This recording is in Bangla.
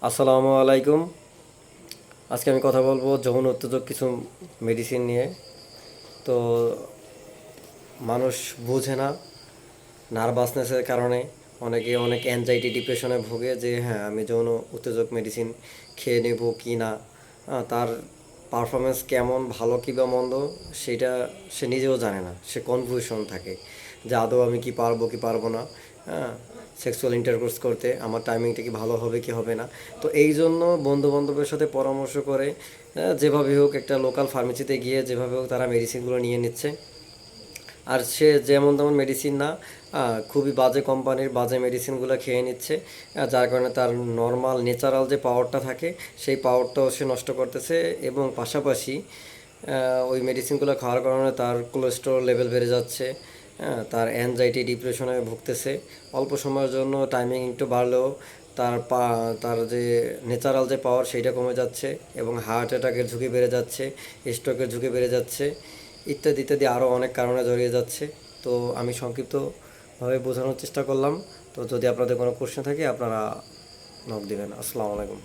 আসসালামু আলাইকুম। আজকে আমি কথা বলবো যৌন উত্তেজক কিছু মেডিসিন নিয়ে। তো মানুষ বোঝে না, নার্ভাসনেসের কারণে অনেকে অনেক অ্যাংজাইটি ডিপ্রেশনে ভোগে যে হ্যাঁ আমি যৌন উত্তেজক মেডিসিন খেয়ে নেব কি না, তার পারফরমেন্স কেমন, ভালো কি বা মন্দ সেটা সে নিজেও জানে না, সে কনফিউশন থাকে যে আদৌ আমি কি পারবো কি পারবো না, হ্যাঁ, সেক্সুয়াল ইন্টারকোর্স করতে আমার টাইমিংটা কি ভালো হবে কি হবে না। তো এই জন্য বন্ধু বান্ধবের সাথে পরামর্শ করে যেভাবে হোক একটা লোকাল ফার্মেসিতে গিয়ে যেভাবে হোক তারা মেডিসিনগুলো নিয়ে নিচ্ছে। আর সে যেমন তেমন মেডিসিন না, খুবই বাজে কোম্পানির বাজে মেডিসিনগুলো খেয়ে নিচ্ছে, যার কারণে তার নর্মাল ন্যাচারাল যে পাওয়ারটা থাকে সেই পাওয়ারটাও সে নষ্ট করতেছে। এবং পাশাপাশি ওই মেডিসিনগুলো খাওয়ার কারণে তার কোলেস্টেরল লেভেল বেড়ে যাচ্ছে, হ্যাঁ, তার অ্যাংজাইটি ডিপ্রেশনে ভুগতেছে। অল্প সময়ের জন্য টাইমিং একটু বাড়লেও তার যে ন্যাচারাল যে পাওয়ার সেইটা কমে যাচ্ছে এবং হার্ট অ্যাটাকের ঝুঁকি বেড়ে যাচ্ছে, স্ট্রোকের ঝুঁকি বেড়ে যাচ্ছে, ইত্যাদি ইত্যাদি আরও অনেক কারণে জড়িয়ে যাচ্ছে। তো আমি সংক্ষিপ্তভাবে বোঝানোর চেষ্টা করলাম। তো যদি আপনাদের কোনো কোশ্চেন থাকে আপনারা নক দিবেন। আসসালামু আলাইকুম।